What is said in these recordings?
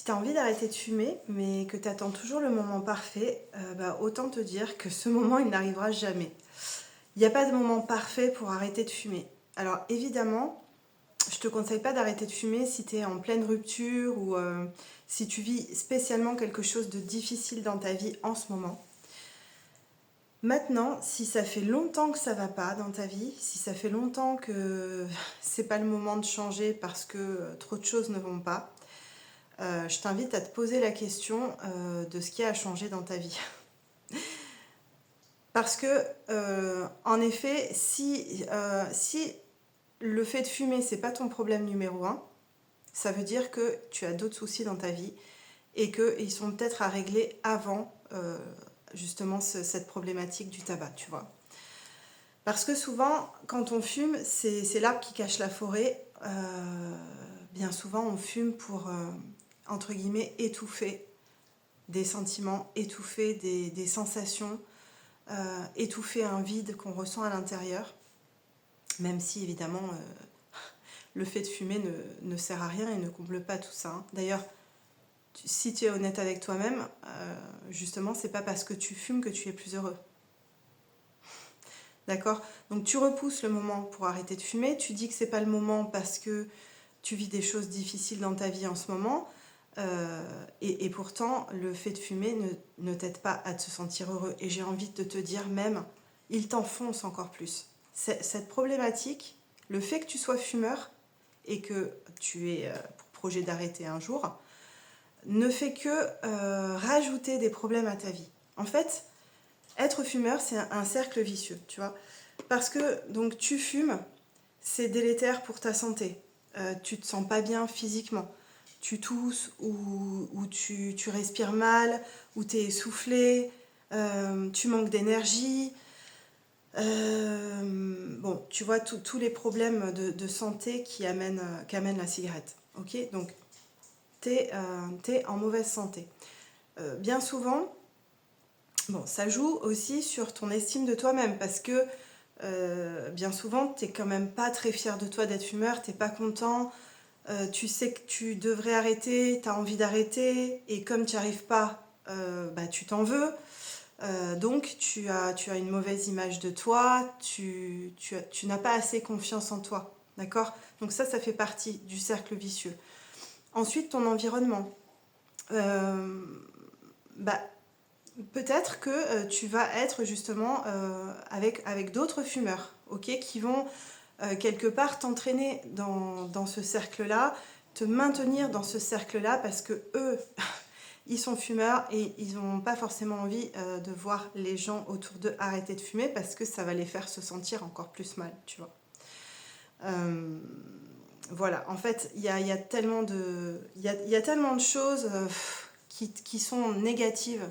Si tu as envie d'arrêter de fumer, mais que tu attends toujours le moment parfait, autant te dire que ce moment, il n'arrivera jamais. Il n'y a pas de moment parfait pour arrêter de fumer. Alors évidemment, je ne te conseille pas d'arrêter de fumer si tu es en pleine rupture ou si tu vis spécialement quelque chose de difficile dans ta vie en ce moment. Maintenant, si ça fait longtemps que ça va pas dans ta vie, si ça fait longtemps que c'est pas le moment de changer parce que trop de choses ne vont pas, je t'invite à te poser la question de ce qui a changé dans ta vie. Parce que, en effet, si le fait de fumer, c'est pas ton problème numéro un, ça veut dire que tu as d'autres soucis dans ta vie et qu'ils sont peut-être à régler avant justement cette problématique du tabac, tu vois. Parce que souvent, quand on fume, c'est l'arbre qui cache la forêt. Bien souvent, on fume pour, entre guillemets, étouffer des sentiments, étouffer des sensations, étouffer un vide qu'on ressent à l'intérieur. Même si, évidemment, le fait de fumer ne sert à rien et ne comble pas tout ça. Hein. D'ailleurs, si tu es honnête avec toi-même, justement, c'est pas parce que tu fumes que tu es plus heureux. D'accord? Donc tu repousses le moment pour arrêter de fumer, tu dis que c'est pas le moment parce que tu vis des choses difficiles dans ta vie en ce moment, et pourtant le fait de fumer ne t'aide pas à te sentir heureux. Et j'ai envie de te dire même, il t'enfonce encore plus. Cette problématique, le fait que tu sois fumeur et que tu aies pour projet d'arrêter un jour, ne fait que rajouter des problèmes à ta vie. En fait, être fumeur, c'est un cercle vicieux, tu vois. Parce que donc tu fumes, c'est délétère pour ta santé. Tu te sens pas bien physiquement. Tu tousses ou tu respires mal, ou tu es essoufflé, tu manques d'énergie. Bon, tu vois tous les problèmes de santé qu'amène la cigarette. Ok, donc t'es en mauvaise santé. Bien souvent, bon, ça joue aussi sur ton estime de toi-même parce que bien souvent, tu n'es quand même pas très fier de toi d'être fumeur, tu n'es pas content, tu sais que tu devrais arrêter, tu as envie d'arrêter et comme tu n'y arrives pas, tu t'en veux. Donc tu as une mauvaise image de toi, tu n'as pas assez confiance en toi. D'accord? Donc ça fait partie du cercle vicieux. Ensuite, ton environnement. Euh, bah, Peut-être que tu vas être justement avec d'autres fumeurs, ok, qui vont quelque part t'entraîner dans ce cercle-là, te maintenir dans ce cercle-là parce que eux, ils sont fumeurs et ils n'ont pas forcément envie de voir les gens autour d'eux arrêter de fumer parce que ça va les faire se sentir encore plus mal, tu vois. Euh, voilà, en fait, il y a tellement de choses qui sont négatives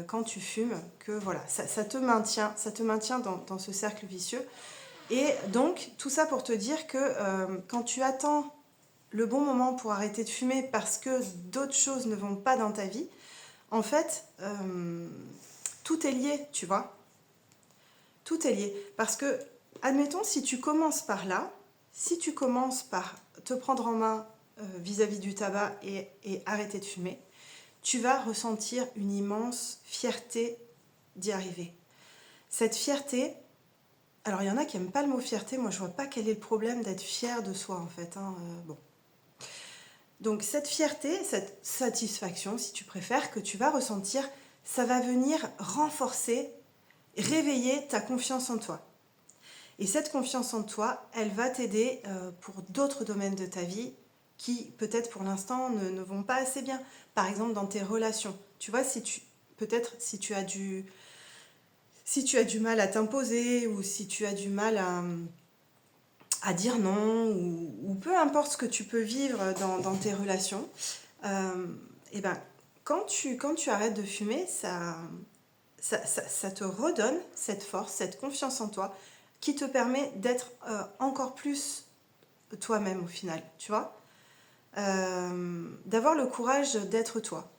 quand tu fumes, que voilà, ça te maintient dans ce cercle vicieux. Et donc, tout ça pour te dire que quand tu attends le bon moment pour arrêter de fumer parce que d'autres choses ne vont pas dans ta vie, en fait, tout est lié, tu vois. Tout est lié. Parce que, admettons, si tu commences par là, si tu commences par te prendre en main vis-à-vis du tabac et arrêter de fumer, tu vas ressentir une immense fierté d'y arriver. Cette fierté, alors il y en a qui n'aiment pas le mot fierté, moi je vois pas quel est le problème d'être fier de soi en fait. Hein, bon. Donc cette fierté, cette satisfaction si tu préfères, que tu vas ressentir, ça va venir renforcer, réveiller ta confiance en toi. Et cette confiance en toi, elle va t'aider pour d'autres domaines de ta vie qui peut-être pour l'instant ne vont pas assez bien. Par exemple dans tes relations. Tu vois, peut-être si tu as du mal à t'imposer ou si tu as du mal à dire non ou peu importe ce que tu peux vivre dans tes relations, et ben, quand tu arrêtes de fumer, ça te redonne cette force, cette confiance en toi qui te permet d'être encore plus toi-même au final, tu vois. D'avoir le courage d'être toi.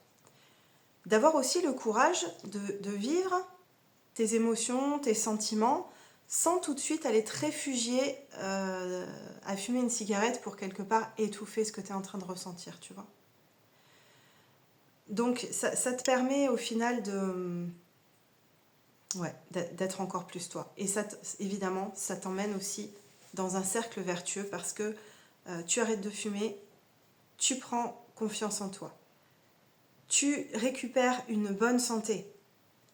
D'avoir aussi le courage de vivre tes émotions, tes sentiments, sans tout de suite aller te réfugier à fumer une cigarette pour quelque part étouffer ce que tu es en train de ressentir, tu vois. Donc, ça te permet au final ouais, d'être encore plus toi. Et ça, évidemment, ça t'emmène aussi dans un cercle vertueux parce que tu arrêtes de fumer, tu prends confiance en toi. Tu récupères une bonne santé.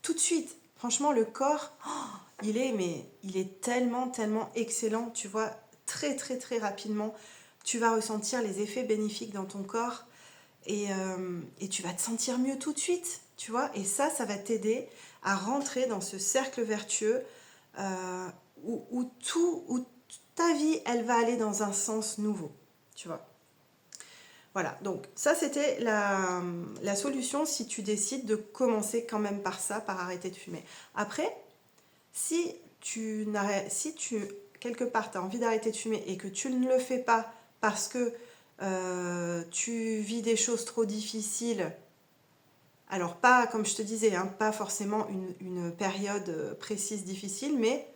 Tout de suite. Franchement, le corps, il est tellement, tellement excellent. Tu vois, très, très, très rapidement, tu vas ressentir les effets bénéfiques dans ton corps et tu vas te sentir mieux tout de suite. Tu vois, et ça va t'aider à rentrer dans ce cercle vertueux où ta vie, elle va aller dans un sens nouveau. Tu vois. Voilà, donc ça c'était la solution si tu décides de commencer quand même par ça, par arrêter de fumer. Après, si quelque part tu as envie d'arrêter de fumer et que tu ne le fais pas parce que tu vis des choses trop difficiles, alors pas comme je te disais, hein, pas forcément une période précise difficile, mais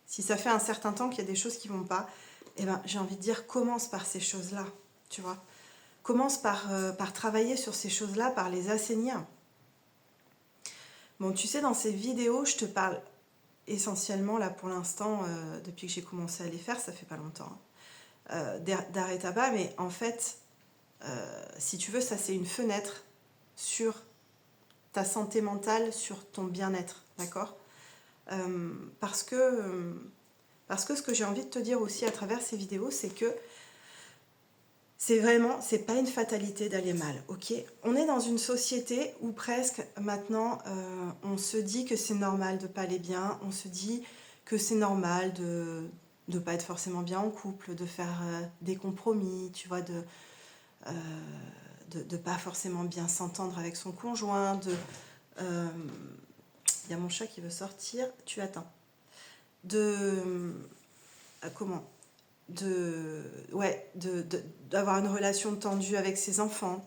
si ça fait un certain temps qu'il y a des choses qui vont pas, eh ben, j'ai envie de dire commence par ces choses-là, tu vois. Commence par travailler sur ces choses-là, par les assainir. Bon, tu sais, dans ces vidéos, je te parle essentiellement, là, pour l'instant, depuis que j'ai commencé à les faire, ça fait pas longtemps, d'arrêt tabac, mais en fait, si tu veux, ça, c'est une fenêtre sur ta santé mentale, sur ton bien-être, d'accord parce que ce que j'ai envie de te dire aussi à travers ces vidéos, c'est que c'est pas une fatalité d'aller mal, ok? On est dans une société où presque maintenant, on se dit que c'est normal de pas aller bien, on se dit que c'est normal de ne pas être forcément bien en couple, de faire des compromis, tu vois, de pas forcément bien s'entendre avec son conjoint, il y a mon chat qui veut sortir, tu attends. Comment d'avoir une relation tendue avec ses enfants,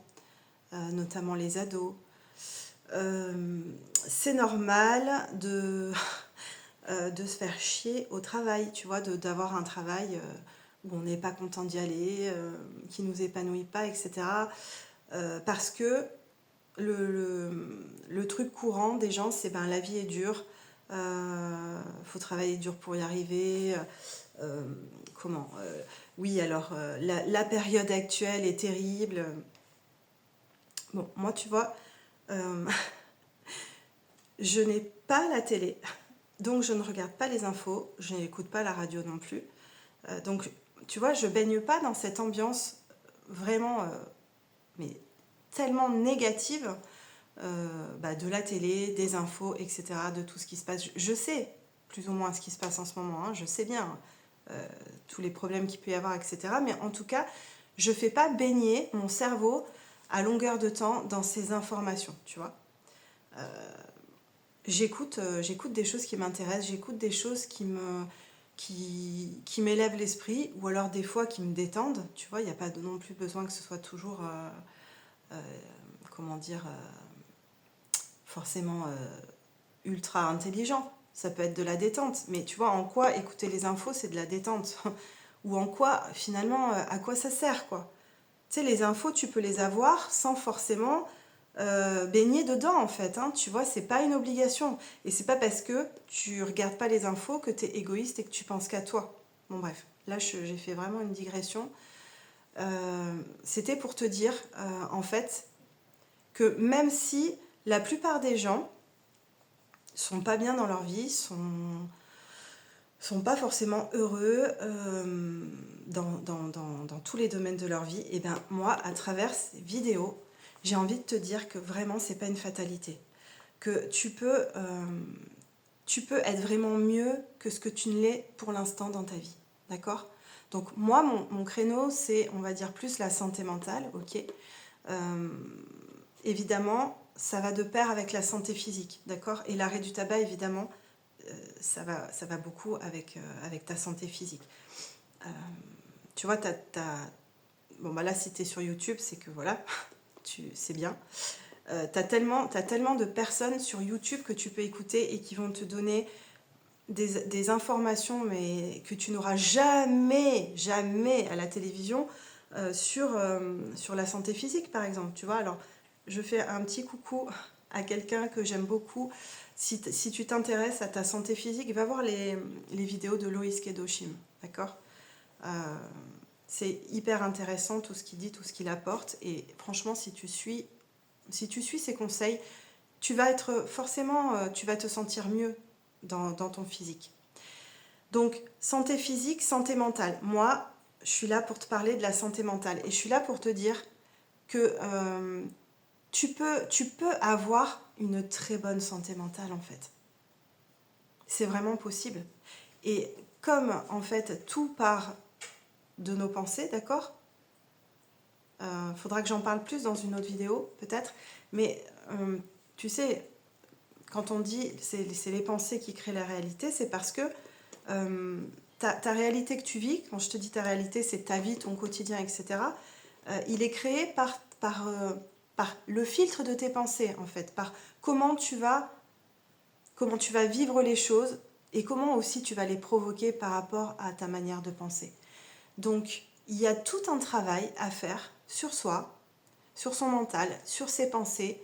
notamment les ados. C'est normal de se faire chier au travail, tu vois, d'avoir un travail où on n'est pas content d'y aller, qui nous épanouit pas, etc. Parce que le truc courant des gens, c'est ben la vie est dure, faut travailler dur pour y arriver. Euh, oui, alors la période actuelle est terrible. Bon, moi, tu vois, je n'ai pas la télé, donc je ne regarde pas les infos, je n'écoute pas la radio non plus. Donc, tu vois, je baigne pas dans cette ambiance vraiment, mais tellement négative de la télé, des infos, etc., de tout ce qui se passe. Je sais plus ou moins ce qui se passe en ce moment, hein, je sais bien tous les problèmes qu'il peut y avoir, etc. Mais en tout cas, je ne fais pas baigner mon cerveau à longueur de temps dans ces informations, tu vois. J'écoute des choses qui m'intéressent, j'écoute des choses qui m'élèvent l'esprit, ou alors des fois qui me détendent, tu vois. Il n'y a pas non plus besoin que ce soit toujours, forcément ultra intelligent. Ça peut être de la détente, mais tu vois, en quoi écouter les infos, c'est de la détente? Ou en quoi, finalement, à quoi ça sert, quoi? Tu sais, les infos, tu peux les avoir sans forcément baigner dedans, en fait. Hein. Tu vois, c'est pas une obligation. Et c'est pas parce que tu regardes pas les infos que tu es égoïste et que tu penses qu'à toi. Bon, bref, là, j'ai fait vraiment une digression. C'était pour te dire, en fait, que même si la plupart des gens sont pas bien dans leur vie, sont pas forcément heureux dans tous les domaines de leur vie, et bien moi, à travers ces vidéos, j'ai envie de te dire que vraiment, c'est pas une fatalité. Que tu peux être vraiment mieux que ce que tu ne l'es pour l'instant dans ta vie. D'accord? Donc moi, mon créneau, c'est, on va dire, plus la santé mentale, ok? Évidemment, ça va de pair avec la santé physique, d'accord? Et l'arrêt du tabac, évidemment, ça va beaucoup avec ta santé physique. Tu vois, bon, bah là, si tu es sur YouTube, c'est que voilà, c'est bien. T'as tellement de personnes sur YouTube que tu peux écouter et qui vont te donner des informations mais que tu n'auras jamais à la télévision sur la santé physique, par exemple. Tu vois, alors je fais un petit coucou à quelqu'un que j'aime beaucoup. Si tu t'intéresses à ta santé physique, va voir les vidéos de Loïs Kedoshim, d'accord? C'est hyper intéressant tout ce qu'il dit, tout ce qu'il apporte. Et franchement, si tu suis ses conseils, tu vas être forcément, tu vas te sentir mieux dans ton physique. Donc, santé physique, santé mentale. Moi, je suis là pour te parler de la santé mentale. Et je suis là pour te dire que tu peux avoir une très bonne santé mentale, en fait. C'est vraiment possible. Et comme, en fait, tout part de nos pensées, d'accord ? Faudra que j'en parle plus dans une autre vidéo, peut-être. Mais, tu sais, quand on dit c'est les pensées qui créent la réalité, c'est parce que ta réalité que tu vis, quand je te dis ta réalité, c'est ta vie, ton quotidien, etc., il est créé par le filtre de tes pensées, en fait, par comment tu vas vivre les choses et comment aussi tu vas les provoquer par rapport à ta manière de penser. Donc, il y a tout un travail à faire sur soi, sur son mental, sur ses pensées,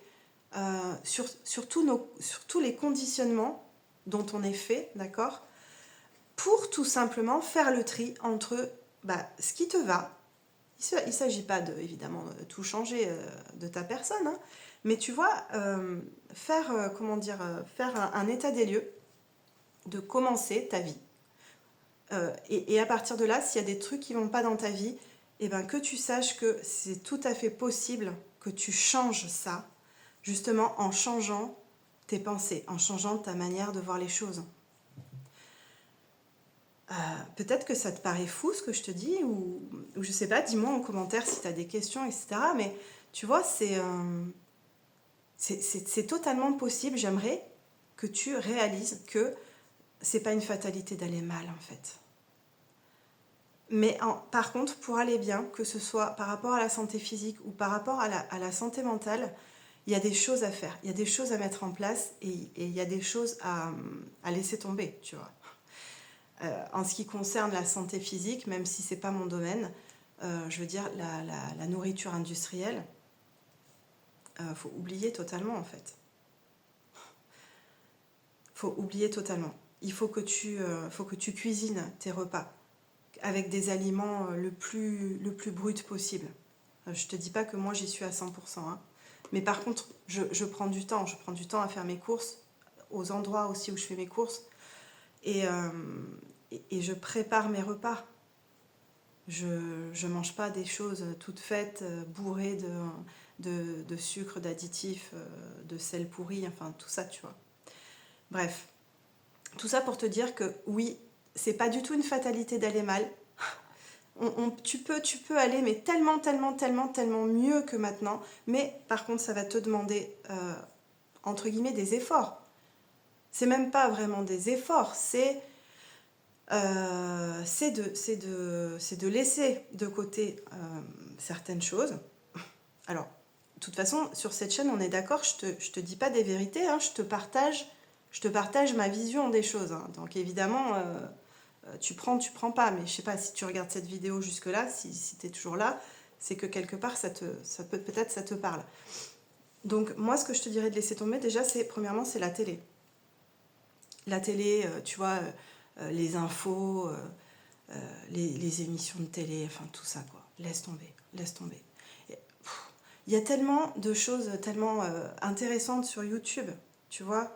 sur tous les conditionnements dont on est fait, d'accord ? Pour tout simplement faire le tri entre ce qui te va. Il ne s'agit pas évidemment de tout changer de ta personne, hein, mais tu vois, faire un état des lieux, de commencer ta vie. Et à partir de là, s'il y a des trucs qui ne vont pas dans ta vie, eh ben, que tu saches que c'est tout à fait possible que tu changes ça, justement en changeant tes pensées, en changeant ta manière de voir les choses. Peut-être que ça te paraît fou ce que je te dis, ou je sais pas, dis-moi en commentaire si tu as des questions, etc. Mais tu vois, c'est totalement possible. J'aimerais que tu réalises que c'est pas une fatalité d'aller mal, en fait. Mais par contre, pour aller bien, que ce soit par rapport à la santé physique ou par rapport à la santé mentale, il y a des choses à faire, il y a des choses à mettre en place et il y a des choses à laisser tomber, tu vois. En ce qui concerne la santé physique, même si c'est pas mon domaine, je veux dire, la nourriture industrielle, faut oublier totalement, en fait. Faut oublier totalement. Il faut que tu cuisines tes repas avec des aliments le plus brut possible. Je te dis pas que moi j'y suis à 100%, hein. Mais par contre, je prends du temps. Je prends du temps à faire mes courses, aux endroits aussi où je fais mes courses. Et je prépare mes repas. Je mange pas des choses toutes faites, bourrées de sucre, d'additifs, de sel pourri, enfin tout ça, tu vois. Bref, tout ça pour te dire que oui, c'est pas du tout une fatalité d'aller mal. Tu peux aller, mais tellement mieux que maintenant. Mais par contre, ça va te demander, entre guillemets, des efforts. C'est même pas vraiment des efforts, c'est de laisser de côté certaines choses. Alors, de toute façon, sur cette chaîne, on est d'accord, je te dis pas des vérités, hein, je te partage ma vision des choses, hein. Donc évidemment, tu prends pas, mais je sais pas, si tu regardes cette vidéo jusque-là, si tu es toujours là, c'est que quelque part, peut-être ça te parle. Donc moi, ce que je te dirais de laisser tomber, déjà, premièrement, c'est la télé. La télé, tu vois, les infos, les émissions de télé, enfin tout ça, quoi. Laisse tomber. Il y a tellement de choses tellement intéressantes sur YouTube, tu vois.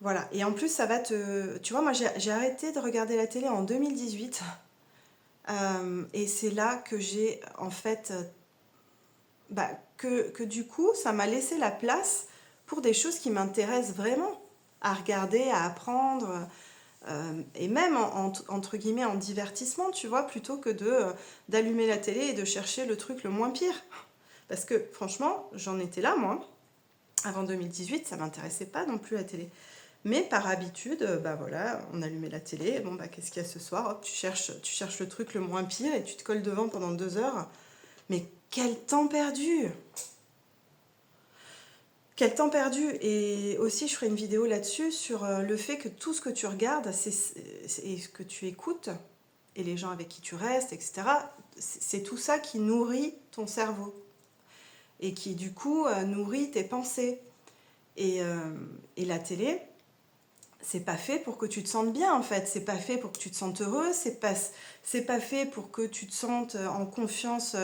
Voilà. Et en plus, ça va te... Tu vois, moi, j'ai arrêté de regarder la télé en 2018. Et c'est là que j'ai, en fait... que du coup, ça m'a laissé la place pour des choses qui m'intéressent vraiment à regarder, à apprendre, et même entre guillemets en divertissement, tu vois, plutôt que d'allumer la télé et de chercher le truc le moins pire. Parce que franchement, j'en étais là, moi. Avant 2018, ça m'intéressait pas non plus la télé. Mais par habitude, voilà, on allumait la télé, bon qu'est-ce qu'il y a ce soir? Hop, tu cherches le truc le moins pire et tu te colles devant pendant 2 heures. Mais quel temps perdu! Quel temps perdu! Et aussi, je ferai une vidéo là-dessus sur le fait que tout ce que tu regardes et ce que tu écoutes, et les gens avec qui tu restes, etc., c'est tout ça qui nourrit ton cerveau. et qui du coup nourrit tes pensées. Et la télé, c'est pas fait pour que tu te sentes bien en fait, c'est pas fait pour que tu te sentes heureux, c'est pas fait pour que tu te sentes en confiance,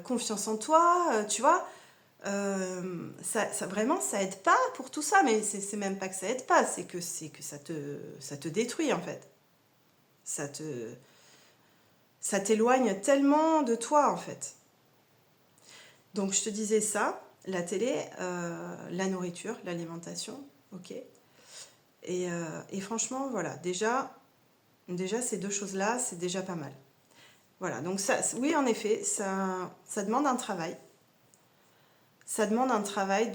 confiance en toi, tu vois. Vraiment, ça aide pas pour tout ça, mais c'est même pas que ça aide pas, c'est que ça te détruit en fait. Ça te, ça t'éloigne tellement de toi en fait. Donc je te disais ça, la télé, la nourriture, l'alimentation, ok. Et franchement, voilà, déjà ces deux choses-là, c'est déjà pas mal. Voilà, donc ça, oui, en effet, ça demande un travail. Ça demande un travail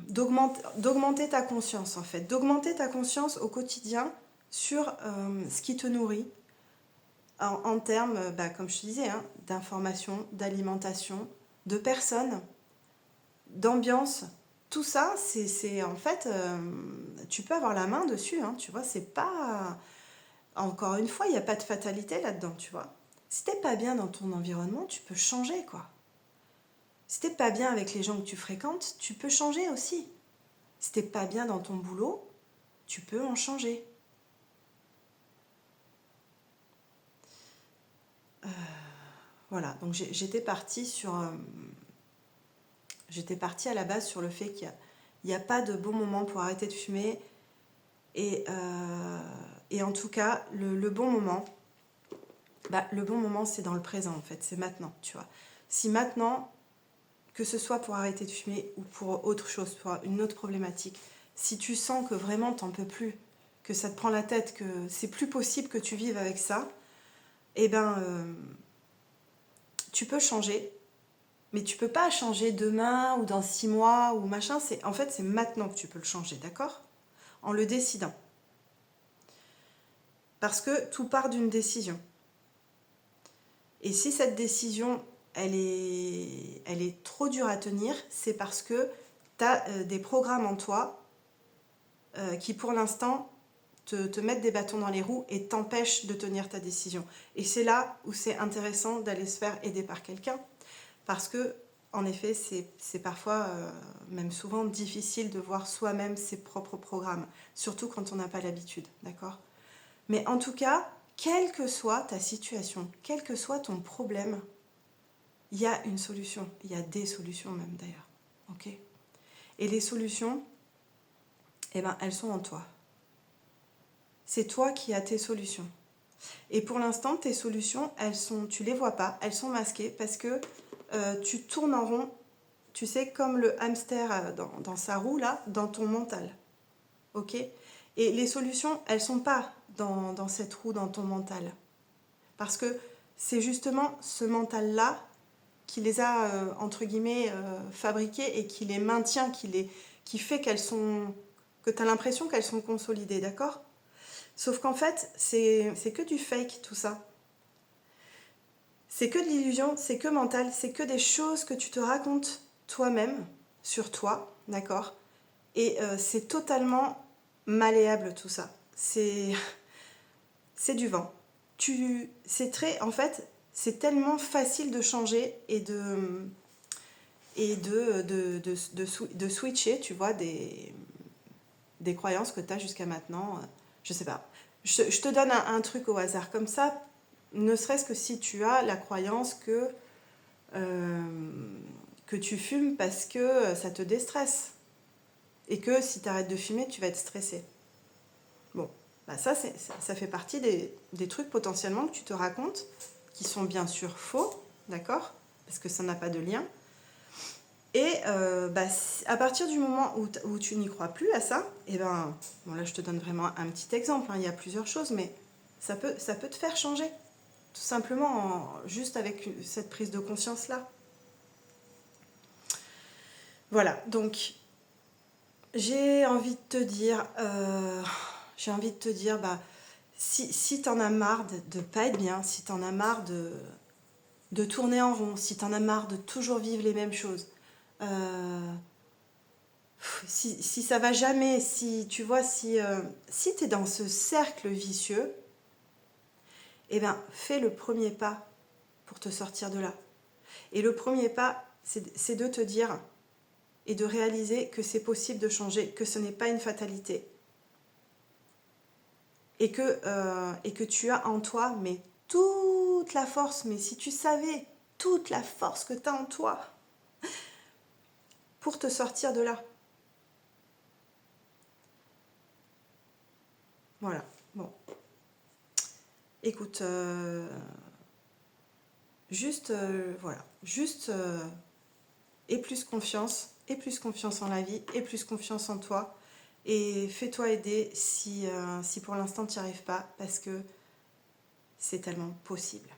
d'augmenter ta conscience, en fait. D'augmenter ta conscience au quotidien sur ce qui te nourrit en termes, bah, comme je te disais, hein, d'information, d'alimentation, de personnes, d'ambiance. Tout ça, c'est en fait, tu peux avoir la main dessus, hein, tu vois, c'est pas... Encore une fois, il n'y a pas de fatalité là-dedans, tu vois. Si t'es pas bien dans ton environnement, tu peux changer, quoi. Si t'es pas bien avec les gens que tu fréquentes, tu peux changer aussi. Si t'es pas bien dans ton boulot, tu peux en changer. Voilà, donc j'étais partie à la base sur le fait qu'il n'y a pas de bon moment pour arrêter de fumer. Et en tout cas, le bon moment, bah, le bon moment, c'est dans le présent, en fait. C'est maintenant, tu vois. Si maintenant, que ce soit pour arrêter de fumer ou pour autre chose, pour une autre problématique, si tu sens que vraiment t'en peux plus, que ça te prend la tête, que c'est plus possible que tu vives avec ça, eh ben, tu peux changer, mais tu peux pas changer demain ou dans 6 mois ou machin. En fait, c'est maintenant que tu peux le changer, d'accord? En le décidant. Parce que tout part d'une décision. Et si cette décision, elle est trop dure à tenir, c'est parce que tu as des programmes en toi qui, pour l'instant, te mettent des bâtons dans les roues et t'empêchent de tenir ta décision. Et c'est là où c'est intéressant d'aller se faire aider par quelqu'un. Parce que, en effet, c'est parfois, même souvent, difficile de voir soi-même ses propres programmes. Surtout quand on n'a pas l'habitude, d'accord ? Mais en tout cas, quelle que soit ta situation, quel que soit ton problème, il y a une solution. Il y a des solutions même d'ailleurs. Ok ? Et les solutions, eh ben, elles sont en toi. C'est toi qui as tes solutions. Et pour l'instant, tes solutions, tu les vois pas, elles sont masquées parce que tu tournes en rond, tu sais, comme le hamster dans sa roue, là, dans ton mental. Ok ? Et les solutions, elles sont pas dans cette roue, dans ton mental. Parce que c'est justement ce mental-là qui les a, entre guillemets, fabriquées et qui les maintient, qui fait que tu as l'impression qu'elles sont consolidées, d'accord ? Sauf qu'en fait, c'est que du fake, tout ça. C'est que de l'illusion, c'est que mental, c'est que des choses que tu te racontes toi-même, sur toi, d'accord ? Et c'est totalement malléable, tout ça. C'est du vent. En fait, c'est tellement facile de changer et de switcher, tu vois, des croyances que tu as jusqu'à maintenant. Je sais pas. Je te donne un truc au hasard comme ça, ne serait-ce que si tu as la croyance que tu fumes parce que ça te déstresse. Et que si tu arrêtes de fumer, tu vas être stressé. Bon, bah ça fait partie des trucs potentiellement que tu te racontes, qui sont bien sûr faux, d'accord ? Parce que ça n'a pas de lien. Et bah, à partir du moment où tu n'y crois plus à ça, et ben, bon là je te donne vraiment un petit exemple, hein, il y a plusieurs choses, mais ça peut te faire changer, tout simplement juste avec cette prise de conscience-là. Voilà, donc j'ai envie de te dire, bah, si t'en as marre de pas être bien, si t'en as marre de tourner en rond, si t'en as marre de toujours vivre les mêmes choses, si ça va jamais, si tu vois, si t'es dans ce cercle vicieux, eh ben fais le premier pas te sortir de là. Et le premier pas, c'est de te dire et de réaliser que c'est possible de changer, que ce n'est pas une fatalité. Et que tu as en toi, mais toute la force, mais si tu savais toute la force que tu as en toi pour te sortir de là. Voilà, bon. Écoute, voilà, aie plus confiance en la vie, aie plus confiance en toi, et fais-toi aider si pour l'instant tu n'y arrives pas, parce que c'est tellement possible.